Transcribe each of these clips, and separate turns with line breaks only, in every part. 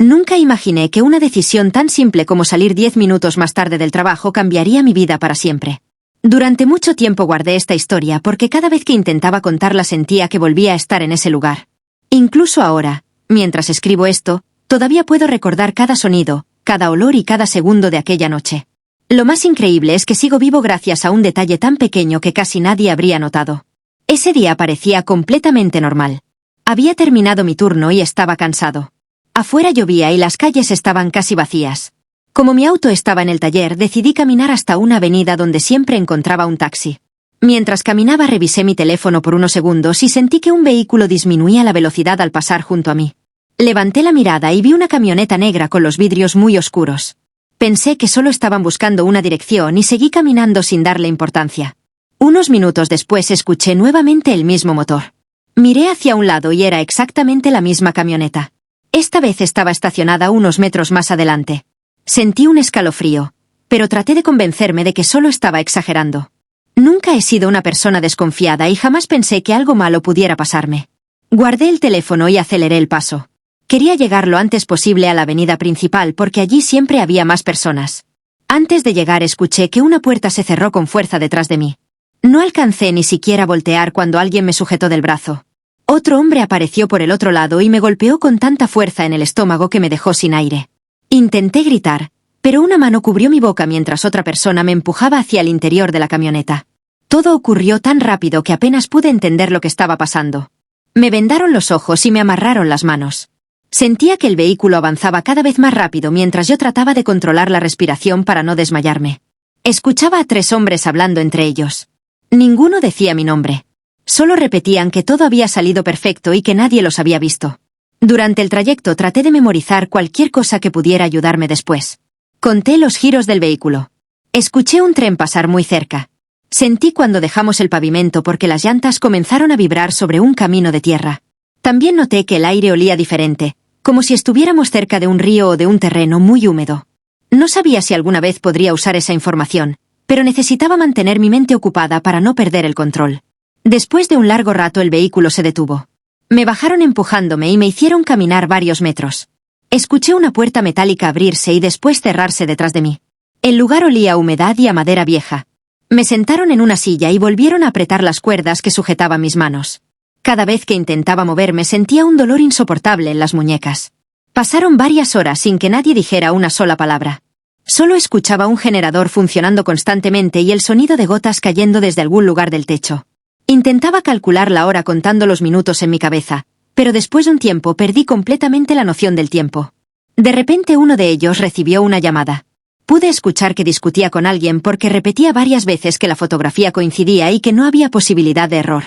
Nunca imaginé que una decisión tan simple como salir 10 minutos más tarde del trabajo cambiaría mi vida para siempre. Durante mucho tiempo guardé esta historia porque cada vez que intentaba contarla sentía que volvía a estar en ese lugar. Incluso ahora, mientras escribo esto, todavía puedo recordar cada sonido, cada olor y cada segundo de aquella noche. Lo más increíble es que sigo vivo gracias a un detalle tan pequeño que casi nadie habría notado. Ese día parecía completamente normal. Había terminado mi turno y estaba cansado. Afuera llovía y las calles estaban casi vacías. Como mi auto estaba en el taller, decidí caminar hasta una avenida donde siempre encontraba un taxi. Mientras caminaba revisé mi teléfono por unos segundos y sentí que un vehículo disminuía la velocidad al pasar junto a mí. Levanté la mirada y vi una camioneta negra con los vidrios muy oscuros. Pensé que solo estaban buscando una dirección y seguí caminando sin darle importancia. Unos minutos después escuché nuevamente el mismo motor. Miré hacia un lado y era exactamente la misma camioneta. Esta vez estaba estacionada unos metros más adelante. Sentí un escalofrío, pero traté de convencerme de que solo estaba exagerando. Nunca he sido una persona desconfiada y jamás pensé que algo malo pudiera pasarme. Guardé el teléfono y aceleré el paso. Quería llegar lo antes posible a la avenida principal porque allí siempre había más personas. Antes de llegar escuché que una puerta se cerró con fuerza detrás de mí. No alcancé ni siquiera a voltear cuando alguien me sujetó del brazo. Otro hombre apareció por el otro lado y me golpeó con tanta fuerza en el estómago que me dejó sin aire. Intenté gritar, pero una mano cubrió mi boca mientras otra persona me empujaba hacia el interior de la camioneta. Todo ocurrió tan rápido que apenas pude entender lo que estaba pasando. Me vendaron los ojos y me amarraron las manos. Sentía que el vehículo avanzaba cada vez más rápido mientras yo trataba de controlar la respiración para no desmayarme. Escuchaba a 3 hombres hablando entre ellos. Ninguno decía mi nombre. Solo repetían que todo había salido perfecto y que nadie los había visto. Durante el trayecto traté de memorizar cualquier cosa que pudiera ayudarme después. Conté los giros del vehículo. Escuché un tren pasar muy cerca. Sentí cuando dejamos el pavimento porque las llantas comenzaron a vibrar sobre un camino de tierra. También noté que el aire olía diferente, como si estuviéramos cerca de un río o de un terreno muy húmedo. No sabía si alguna vez podría usar esa información, pero necesitaba mantener mi mente ocupada para no perder el control. Después de un largo rato el vehículo se detuvo. Me bajaron empujándome y me hicieron caminar varios metros. Escuché una puerta metálica abrirse y después cerrarse detrás de mí. El lugar olía a humedad y a madera vieja. Me sentaron en una silla y volvieron a apretar las cuerdas que sujetaban mis manos. Cada vez que intentaba moverme sentía un dolor insoportable en las muñecas. Pasaron varias horas sin que nadie dijera una sola palabra. Solo escuchaba un generador funcionando constantemente y el sonido de gotas cayendo desde algún lugar del techo. Intentaba calcular la hora contando los minutos en mi cabeza, pero después de un tiempo perdí completamente la noción del tiempo. De repente uno de ellos recibió una llamada. Pude escuchar que discutía con alguien porque repetía varias veces que la fotografía coincidía y que no había posibilidad de error.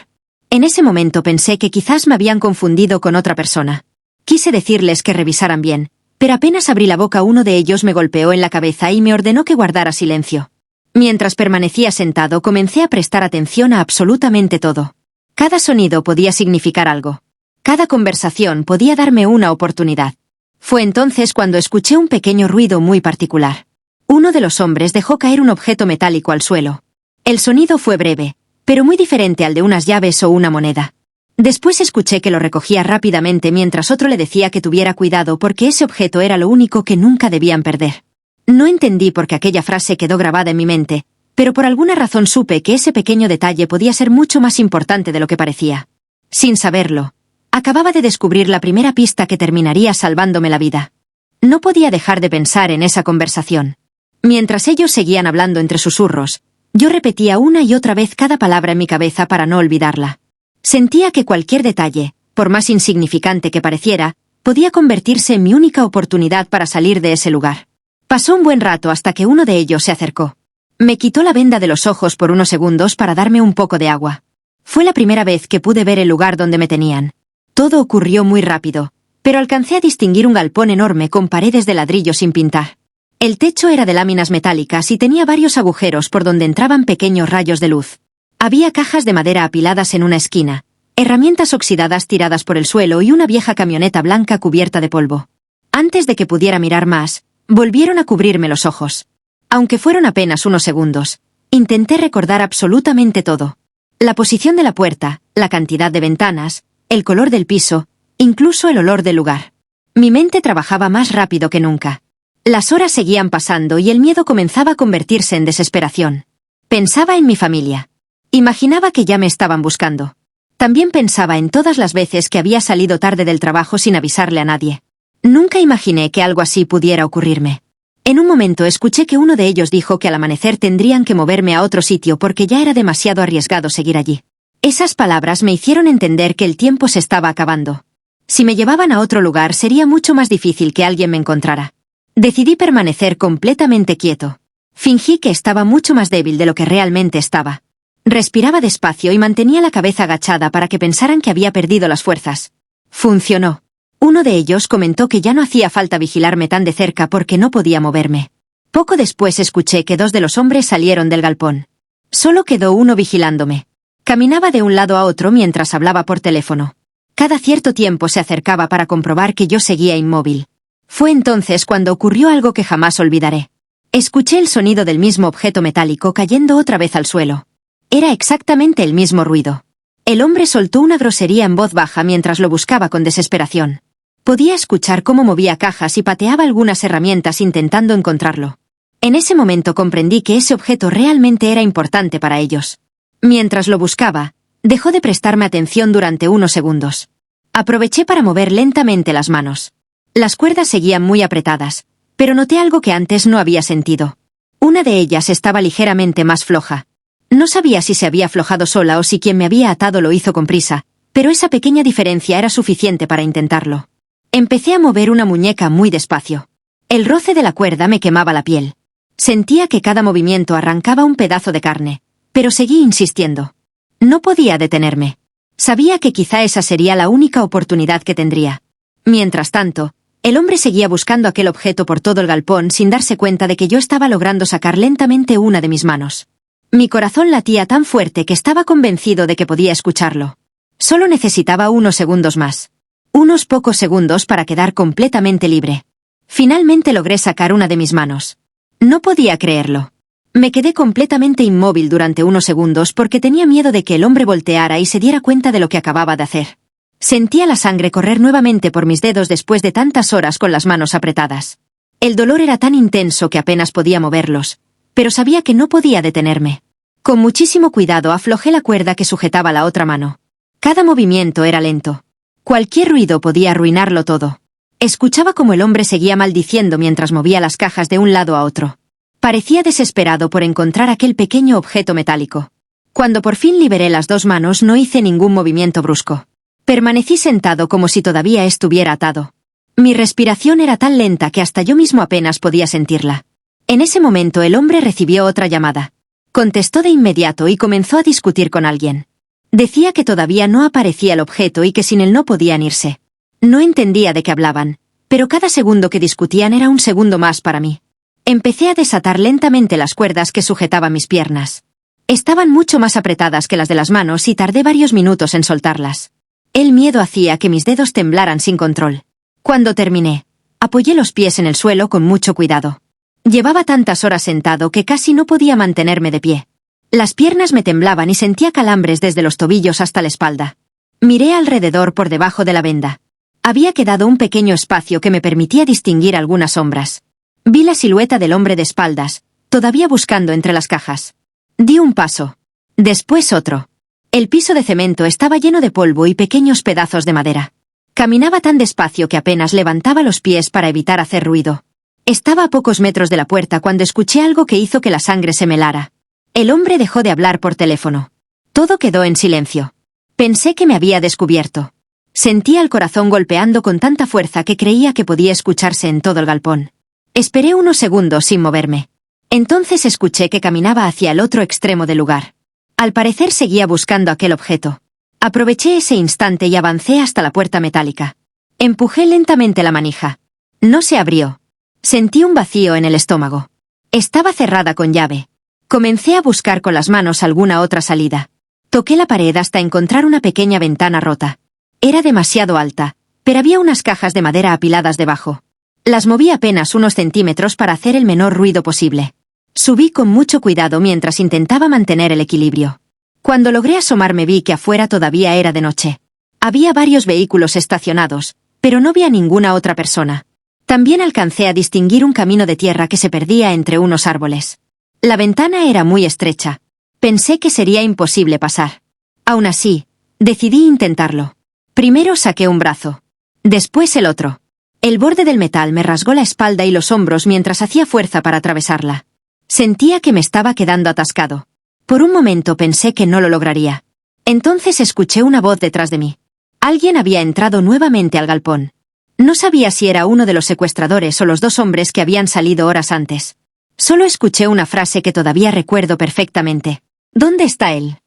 En ese momento pensé que quizás me habían confundido con otra persona. Quise decirles que revisaran bien, pero apenas abrí la boca uno de ellos me golpeó en la cabeza y me ordenó que guardara silencio. Mientras permanecía sentado comencé a prestar atención a absolutamente todo. Cada sonido podía significar algo. Cada conversación podía darme una oportunidad. Fue entonces cuando escuché un pequeño ruido muy particular. Uno de los hombres dejó caer un objeto metálico al suelo. El sonido fue breve, pero muy diferente al de unas llaves o una moneda. Después escuché que lo recogía rápidamente mientras otro le decía que tuviera cuidado porque ese objeto era lo único que nunca debían perder. No entendí por qué aquella frase quedó grabada en mi mente, pero por alguna razón supe que ese pequeño detalle podía ser mucho más importante de lo que parecía. Sin saberlo, acababa de descubrir la primera pista que terminaría salvándome la vida. No podía dejar de pensar en esa conversación. Mientras ellos seguían hablando entre susurros, yo repetía una y otra vez cada palabra en mi cabeza para no olvidarla. Sentía que cualquier detalle, por más insignificante que pareciera, podía convertirse en mi única oportunidad para salir de ese lugar. Pasó un buen rato hasta que uno de ellos se acercó. Me quitó la venda de los ojos por unos segundos para darme un poco de agua. Fue la primera vez que pude ver el lugar donde me tenían. Todo ocurrió muy rápido, pero alcancé a distinguir un galpón enorme con paredes de ladrillo sin pintar. El techo era de láminas metálicas y tenía varios agujeros por donde entraban pequeños rayos de luz. Había cajas de madera apiladas en una esquina, herramientas oxidadas tiradas por el suelo y una vieja camioneta blanca cubierta de polvo. Antes de que pudiera mirar más, volvieron a cubrirme los ojos. Aunque fueron apenas unos segundos, intenté recordar absolutamente todo. La posición de la puerta, la cantidad de ventanas, el color del piso, incluso el olor del lugar. Mi mente trabajaba más rápido que nunca. Las horas seguían pasando y el miedo comenzaba a convertirse en desesperación. Pensaba en mi familia. Imaginaba que ya me estaban buscando. También pensaba en todas las veces que había salido tarde del trabajo sin avisarle a nadie. Nunca imaginé que algo así pudiera ocurrirme. En un momento escuché que uno de ellos dijo que al amanecer tendrían que moverme a otro sitio porque ya era demasiado arriesgado seguir allí. Esas palabras me hicieron entender que el tiempo se estaba acabando. Si me llevaban a otro lugar sería mucho más difícil que alguien me encontrara. Decidí permanecer completamente quieto. Fingí que estaba mucho más débil de lo que realmente estaba. Respiraba despacio y mantenía la cabeza agachada para que pensaran que había perdido las fuerzas. Funcionó. Uno de ellos comentó que ya no hacía falta vigilarme tan de cerca porque no podía moverme. Poco después escuché que 2 de los hombres salieron del galpón. Solo quedó uno vigilándome. Caminaba de un lado a otro mientras hablaba por teléfono. Cada cierto tiempo se acercaba para comprobar que yo seguía inmóvil. Fue entonces cuando ocurrió algo que jamás olvidaré. Escuché el sonido del mismo objeto metálico cayendo otra vez al suelo. Era exactamente el mismo ruido. El hombre soltó una grosería en voz baja mientras lo buscaba con desesperación. Podía escuchar cómo movía cajas y pateaba algunas herramientas intentando encontrarlo. En ese momento comprendí que ese objeto realmente era importante para ellos. Mientras lo buscaba, dejó de prestarme atención durante unos segundos. Aproveché para mover lentamente las manos. Las cuerdas seguían muy apretadas, pero noté algo que antes no había sentido. Una de ellas estaba ligeramente más floja. No sabía si se había aflojado sola o si quien me había atado lo hizo con prisa, pero esa pequeña diferencia era suficiente para intentarlo. Empecé a mover una muñeca muy despacio. El roce de la cuerda me quemaba la piel. Sentía que cada movimiento arrancaba un pedazo de carne, pero seguí insistiendo. No podía detenerme. Sabía que quizá esa sería la única oportunidad que tendría. Mientras tanto, el hombre seguía buscando aquel objeto por todo el galpón sin darse cuenta de que yo estaba logrando sacar lentamente una de mis manos. Mi corazón latía tan fuerte que estaba convencido de que podía escucharlo. Solo necesitaba unos segundos más. Unos pocos segundos para quedar completamente libre. Finalmente logré sacar una de mis manos. No podía creerlo. Me quedé completamente inmóvil durante unos segundos porque tenía miedo de que el hombre volteara y se diera cuenta de lo que acababa de hacer. Sentía la sangre correr nuevamente por mis dedos después de tantas horas con las manos apretadas. El dolor era tan intenso que apenas podía moverlos, pero sabía que no podía detenerme. Con muchísimo cuidado aflojé la cuerda que sujetaba la otra mano. Cada movimiento era lento. Cualquier ruido podía arruinarlo todo. Escuchaba cómo el hombre seguía maldiciendo mientras movía las cajas de un lado a otro. Parecía desesperado por encontrar aquel pequeño objeto metálico. Cuando por fin liberé las 2 manos no hice ningún movimiento brusco. Permanecí sentado como si todavía estuviera atado. Mi respiración era tan lenta que hasta yo mismo apenas podía sentirla. En ese momento el hombre recibió otra llamada. Contestó de inmediato y comenzó a discutir con alguien. Decía que todavía no aparecía el objeto y que sin él no podían irse. No entendía de qué hablaban, pero cada segundo que discutían era un segundo más para mí. Empecé a desatar lentamente las cuerdas que sujetaban mis piernas. Estaban mucho más apretadas que las de las manos y tardé varios minutos en soltarlas. El miedo hacía que mis dedos temblaran sin control. Cuando terminé, apoyé los pies en el suelo con mucho cuidado. Llevaba tantas horas sentado que casi no podía mantenerme de pie. Las piernas me temblaban y sentía calambres desde los tobillos hasta la espalda. Miré alrededor por debajo de la venda. Había quedado un pequeño espacio que me permitía distinguir algunas sombras. Vi la silueta del hombre de espaldas, todavía buscando entre las cajas. Di un paso. Después otro. El piso de cemento estaba lleno de polvo y pequeños pedazos de madera. Caminaba tan despacio que apenas levantaba los pies para evitar hacer ruido. Estaba a pocos metros de la puerta cuando escuché algo que hizo que la sangre se me helara. El hombre dejó de hablar por teléfono. Todo quedó en silencio. Pensé que me había descubierto. Sentía el corazón golpeando con tanta fuerza que creía que podía escucharse en todo el galpón. Esperé unos segundos sin moverme. Entonces escuché que caminaba hacia el otro extremo del lugar. Al parecer seguía buscando aquel objeto. Aproveché ese instante y avancé hasta la puerta metálica. Empujé lentamente la manija. No se abrió. Sentí un vacío en el estómago. Estaba cerrada con llave. Comencé a buscar con las manos alguna otra salida. Toqué la pared hasta encontrar una pequeña ventana rota. Era demasiado alta, pero había unas cajas de madera apiladas debajo. Las moví apenas unos centímetros para hacer el menor ruido posible. Subí con mucho cuidado mientras intentaba mantener el equilibrio. Cuando logré asomarme vi que afuera todavía era de noche. Había varios vehículos estacionados, pero no vi a ninguna otra persona. También alcancé a distinguir un camino de tierra que se perdía entre unos árboles. La ventana era muy estrecha. Pensé que sería imposible pasar. Aún así, decidí intentarlo. Primero saqué un brazo. Después el otro. El borde del metal me rasgó la espalda y los hombros mientras hacía fuerza para atravesarla. Sentía que me estaba quedando atascado. Por un momento pensé que no lo lograría. Entonces escuché una voz detrás de mí. Alguien había entrado nuevamente al galpón. No sabía si era uno de los secuestradores o los dos hombres que habían salido horas antes. Solo escuché una frase que todavía recuerdo perfectamente. ¿Dónde está él?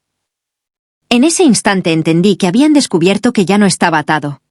En ese instante entendí que habían descubierto que ya no estaba atado.